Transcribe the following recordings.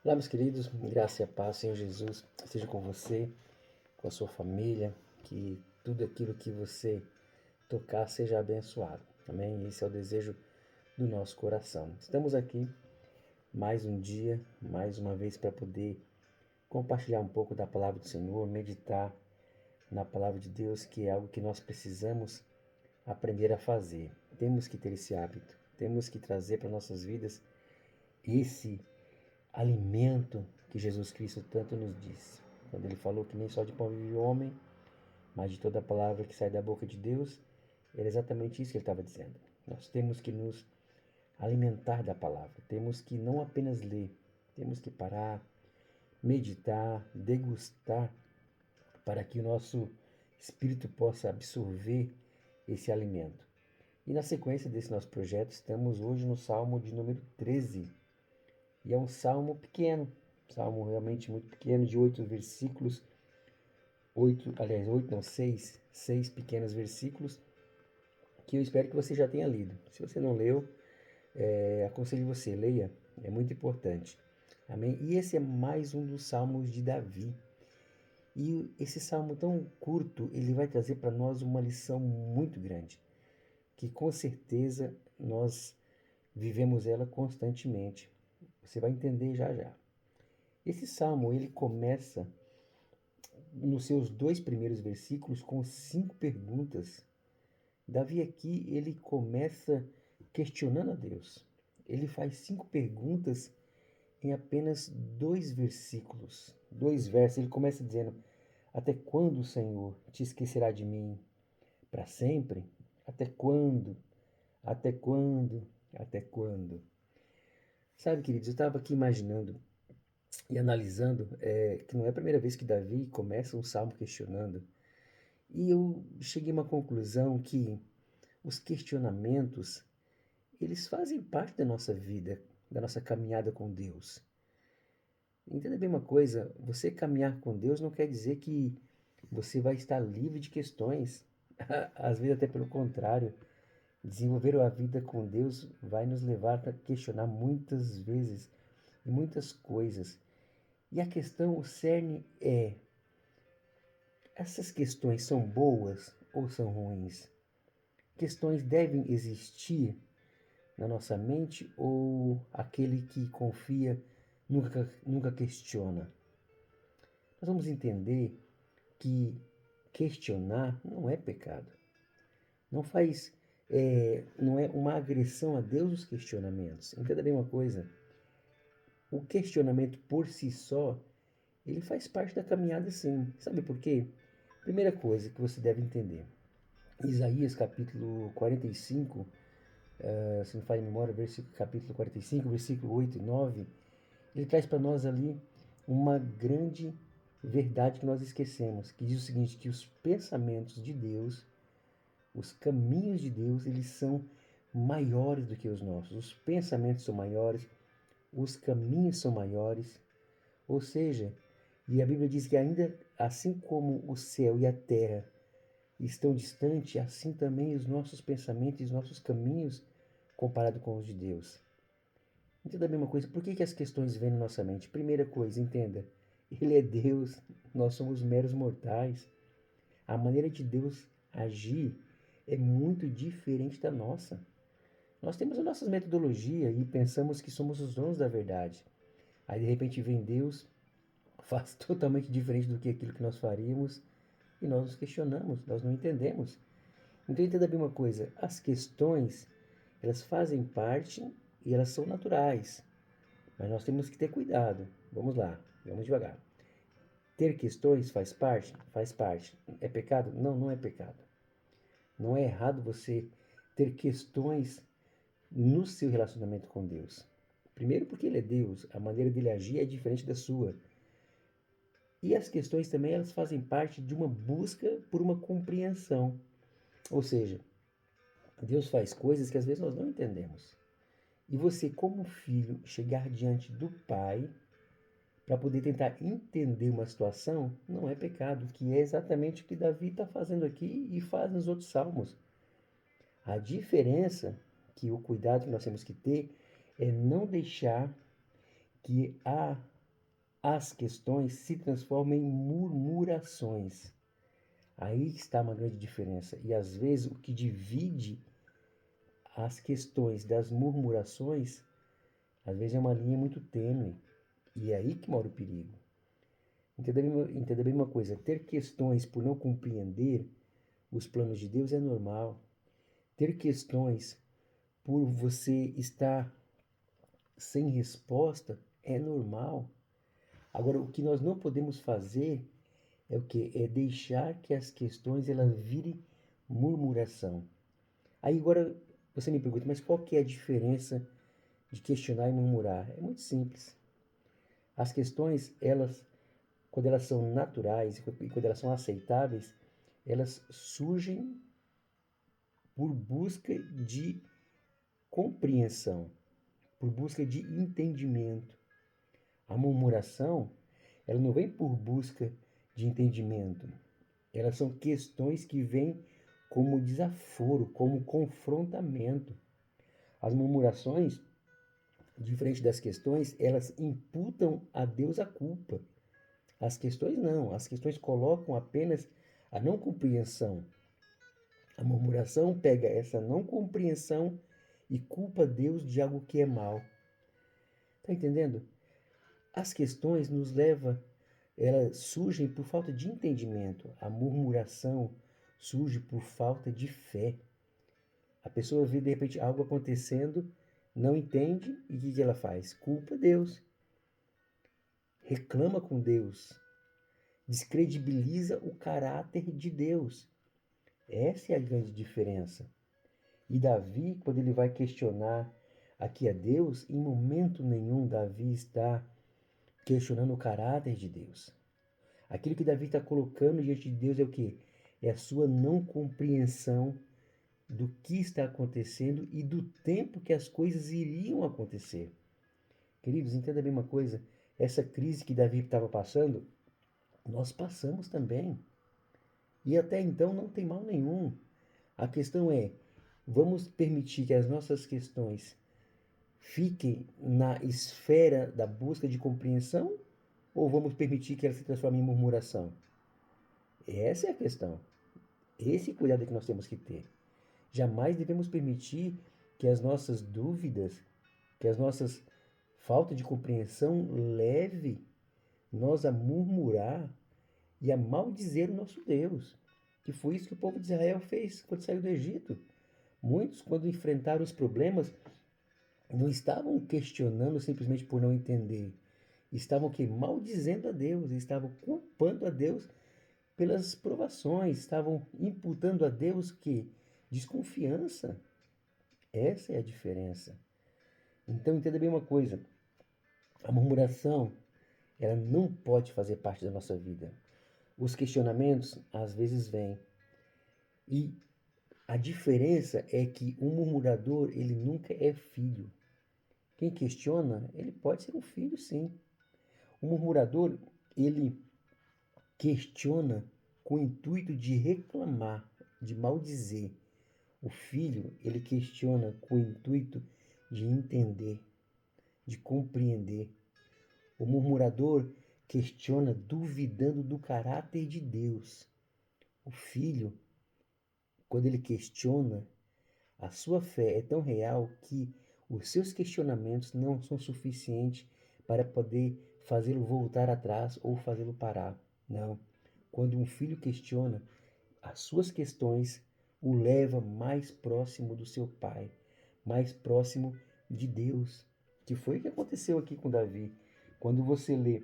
Olá, meus queridos, graça e a paz, Senhor Jesus, esteja com você, com a sua família, que tudo aquilo que você tocar seja abençoado. Amém? Esse é o desejo do nosso coração. Estamos aqui mais um dia, mais uma vez, para poder compartilhar um pouco da palavra do Senhor, meditar na palavra de Deus, que é algo que nós precisamos aprender a fazer. Temos que ter esse hábito, temos que trazer para nossas vidas esse alimento que Jesus Cristo tanto nos disse. Quando ele falou que nem só de pão vive o homem, mas de toda a palavra que sai da boca de Deus, era exatamente isso que ele estava dizendo. Nós temos que nos alimentar da palavra, temos que não apenas ler, temos que parar, meditar, degustar, para que o nosso espírito possa absorver esse alimento. E na sequência desse nosso projeto, estamos hoje no Salmo de número 13. E é um salmo pequeno, salmo realmente muito pequeno, de 8 versículos, oito não, seis pequenos versículos, que eu espero que você já tenha lido. Se você não leu, aconselho você, leia, é muito importante. Amém? E esse é mais um dos salmos de Davi. E esse salmo tão curto, ele vai trazer para nós uma lição muito grande, que com certeza nós vivemos ela constantemente. Você vai entender já já. Esse salmo, ele começa nos seus 2 primeiros versículos com 5 perguntas. Davi aqui, ele começa questionando a Deus. Ele faz 5 perguntas em apenas 2 versículos, 2 versos. Ele começa dizendo: Até quando, Senhor, te esquecerá de mim? Para sempre? Até quando? Até quando? Até quando? Sabe, queridos, eu estava aqui imaginando e analisando que não é a primeira vez que Davi começa um salmo questionando. E eu cheguei a uma conclusão que os questionamentos, eles fazem parte da nossa vida, da nossa caminhada com Deus. Entenda bem uma coisa, você caminhar com Deus não quer dizer que você vai estar livre de questões. Às vezes até pelo contrário, desenvolver a vida com Deus vai nos levar a questionar muitas vezes e muitas coisas. E a questão, o cerne é: essas questões são boas ou são ruins? Questões devem existir na nossa mente ou aquele que confia nunca questiona? Nós vamos entender que questionar não é pecado. Não faz, não é uma agressão a Deus os questionamentos. Entenda bem uma coisa: o questionamento por si só, ele faz parte da caminhada, sim. Sabe por quê? Primeira coisa que você deve entender: Isaías capítulo 45, se não falha a memória, capítulo 45, versículo 8 e 9, ele traz para nós ali uma grande verdade que nós esquecemos, que diz o seguinte: que os pensamentos de Deus, os caminhos de Deus, eles são maiores do que os nossos. Os pensamentos são maiores, os caminhos são maiores. Ou seja, e a Bíblia diz que ainda assim como o céu e a terra estão distantes, assim também os nossos pensamentos e os nossos caminhos comparado com os de Deus. Entenda a mesma coisa, por que as questões vêm na nossa mente? Primeira coisa, entenda, Ele é Deus, nós somos meros mortais. A maneira de Deus agir é muito diferente da nossa. Nós temos as nossas metodologias e pensamos que somos os donos da verdade. Aí de repente vem Deus, faz totalmente diferente do que aquilo que nós faríamos e nós nos questionamos, nós não entendemos. Então entenda bem uma coisa, as questões, elas fazem parte e elas são naturais, mas nós temos que ter cuidado. Vamos lá, vamos devagar. Ter questões faz parte? Faz parte. É pecado? Não, não é pecado. Não é errado você ter questões no seu relacionamento com Deus. Primeiro porque Ele é Deus, a maneira dele agir é diferente da sua. E as questões também, elas fazem parte de uma busca por uma compreensão. Ou seja, Deus faz coisas que às vezes nós não entendemos. E você, como filho, chegar diante do Pai para poder tentar entender uma situação não é pecado, que é exatamente o que Davi está fazendo aqui e faz nos outros salmos. A diferença, que o cuidado que nós temos que ter, é não deixar que as questões se transformam em murmurações. Aí está uma grande diferença. E às vezes o que divide as questões das murmurações, às vezes é uma linha muito tênue. E é aí que mora o perigo. Entenda bem uma coisa: ter questões por não compreender os planos de Deus é normal. Ter questões por você estar sem resposta é normal. Agora, o que nós não podemos fazer é o que? É deixar que as questões elas virem murmuração. Aí agora você me pergunta, mas qual que é a diferença de questionar e murmurar? É muito simples. As questões, elas, quando elas são naturais e quando elas são aceitáveis, elas surgem por busca de compreensão, por busca de entendimento. A murmuração, ela não vem por busca de entendimento. Elas são questões que vêm como desaforo, como confrontamento. As murmurações, diferente das questões, elas imputam a Deus a culpa. As questões não, as questões colocam apenas a não compreensão. A murmuração pega essa não compreensão e culpa Deus de algo que é mal. Tá entendendo? As questões nos levam, elas surgem por falta de entendimento. A murmuração surge por falta de fé. A pessoa vê de repente algo acontecendo, não entende e o que ela faz? Culpa Deus. Reclama com Deus. Descredibiliza o caráter de Deus. Essa é a grande diferença. E Davi, quando ele vai questionar aqui a Deus, em momento nenhum Davi está questionando o caráter de Deus. Aquilo que Davi está colocando diante de Deus é o quê? É a sua não compreensão do que está acontecendo e do tempo que as coisas iriam acontecer. Queridos, entenda bem uma coisa: essa crise que Davi estava passando, nós passamos também. E até então não tem mal nenhum. A questão é, vamos permitir que as nossas questões fiquem na esfera da busca de compreensão ou vamos permitir que elas se transformem em murmuração? Essa é a questão. Esse cuidado que nós temos que ter. Jamais devemos permitir que as nossas dúvidas, que as nossas falta de compreensão leve nós a murmurar e a maldizer o nosso Deus. Que foi isso que o povo de Israel fez quando saiu do Egito. Muitos, quando enfrentaram os problemas, não estavam questionando simplesmente por não entender. Estavam que maldizendo a Deus, estavam culpando a Deus pelas provações, estavam imputando a Deus que desconfiança. Essa é a diferença. Então entenda bem uma coisa: a murmuração, ela não pode fazer parte da nossa vida. Os questionamentos às vezes vêm. E a diferença é que o murmurador, ele nunca é filho. Quem questiona, ele pode ser um filho, sim. O murmurador, ele questiona com o intuito de reclamar, de maldizer. O filho, ele questiona com o intuito de entender, de compreender. O murmurador questiona duvidando do caráter de Deus. O filho, quando ele questiona, a sua fé é tão real que os seus questionamentos não são suficientes para poder fazê-lo voltar atrás ou fazê-lo parar. Não. Quando um filho questiona, as suas questões o leva mais próximo do seu pai, mais próximo de Deus. Que foi o que aconteceu aqui com Davi. Quando você lê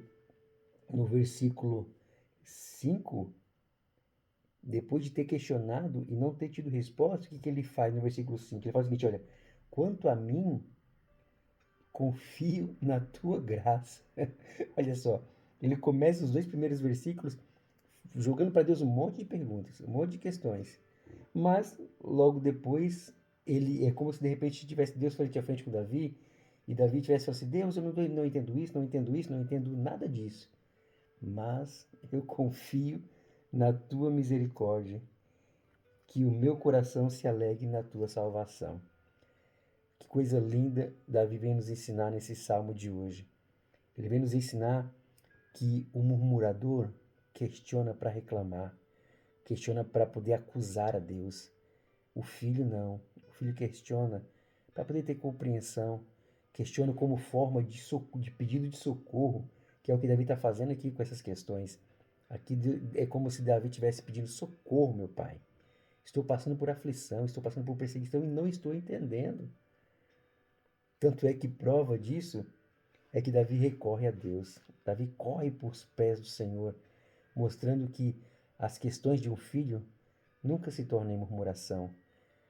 no versículo 5, depois de ter questionado e não ter tido resposta, o que ele faz no versículo 5? Ele faz o seguinte: olha, quanto a mim, confio na tua graça. Olha só, ele começa os dois primeiros versículos jogando para Deus um monte de perguntas, um monte de questões. Mas logo depois, ele é como se de repente tivesse Deus frente a frente com Davi, e Davi tivesse falado assim: Deus, eu não entendo isso, não entendo isso, não entendo nada disso. Mas eu confio na tua misericórdia, que o meu coração se alegre na tua salvação. Que coisa linda Davi vem nos ensinar nesse salmo de hoje. Ele vem nos ensinar que o murmurador questiona para reclamar, questiona para poder acusar a Deus. O filho não. O filho questiona para poder ter compreensão, questiona como forma de pedido de socorro, que é o que Davi está fazendo aqui com essas questões. Aqui é como se Davi estivesse pedindo socorro, meu pai. Estou passando por aflição, estou passando por perseguição e não estou entendendo. Tanto é que prova disso é que Davi recorre a Deus. Davi corre por os pés do Senhor, mostrando que as questões de um filho nunca se tornam em murmuração.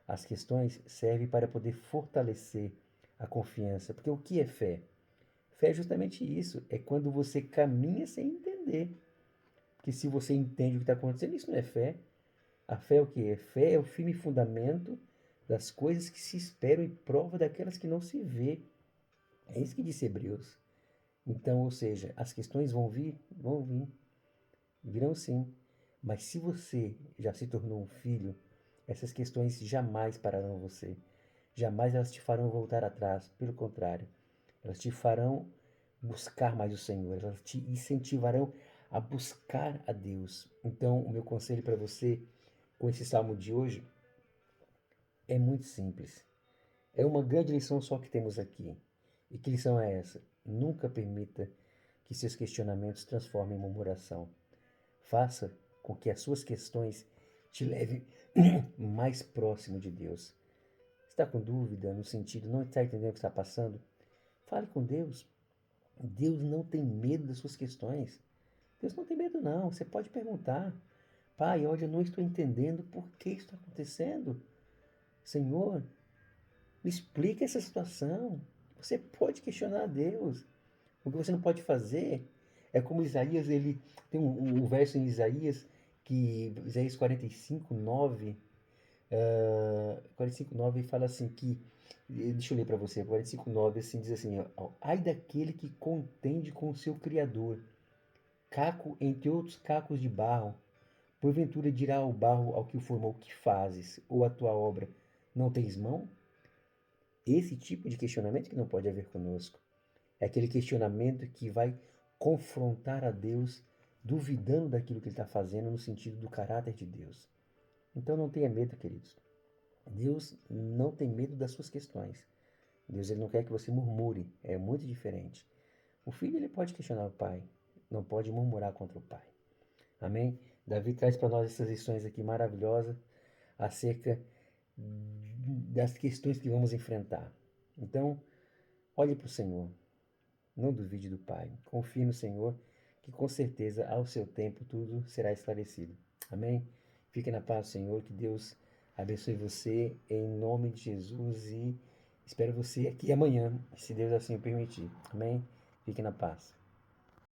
As questões servem para poder fortalecer a confiança. Porque o que é fé? Fé é justamente isso. É quando você caminha sem entender. Porque se você entende o que está acontecendo, isso não é fé. A fé é o que? Fé é o firme fundamento das coisas que se esperam e prova daquelas que não se vê. É isso que disse Hebreus. Então, ou seja, as questões vão vir? Vão vir. Virão sim. Mas se você já se tornou um filho, essas questões jamais pararão você. Jamais elas te farão voltar atrás. Pelo contrário, elas te farão buscar mais o Senhor. Elas te incentivarão a buscar a Deus. Então, o meu conselho para você com esse salmo de hoje é muito simples. É uma grande lição só que temos aqui. E que lição é essa? Nunca permita que seus questionamentos transformem em murmuração. Faça com que as suas questões te levem mais próximo de Deus. Está com dúvida no sentido, não está entendendo o que está passando? Fale com Deus. Deus não tem medo das suas questões. Deus não tem medo, não. Você pode perguntar. Pai, olha, eu não estou entendendo por que isso está acontecendo. Senhor, me explica essa situação. Você pode questionar a Deus. O que você não pode fazer é como Isaías, ele tem um verso em Isaías, que Isaías 45:9, 45:9 fala assim que, deixa eu ler para você, 45:9 assim, diz assim, ó, ai daquele que contende com o seu Criador, caco entre outros cacos de barro, porventura dirá ao barro ao que o formou, que fazes, ou a tua obra, não tens mão? Esse tipo de questionamento que não pode haver conosco. É aquele questionamento que vai confrontar a Deus, duvidando daquilo que ele está fazendo no sentido do caráter de Deus. Então não tenha medo, queridos. Deus não tem medo das suas questões. Deus ele não quer que você murmure. É muito diferente. O filho ele pode questionar o pai, não pode murmurar contra o pai. Amém? Davi traz para nós essas lições aqui maravilhosas acerca das questões que vamos enfrentar. Então, olhe para o Senhor. Não duvide do Pai. Confie no Senhor, que com certeza, ao seu tempo, tudo será esclarecido. Amém? Fique na paz do Senhor, que Deus abençoe você, em nome de Jesus, e espero você aqui amanhã, se Deus assim o permitir. Amém? Fique na paz.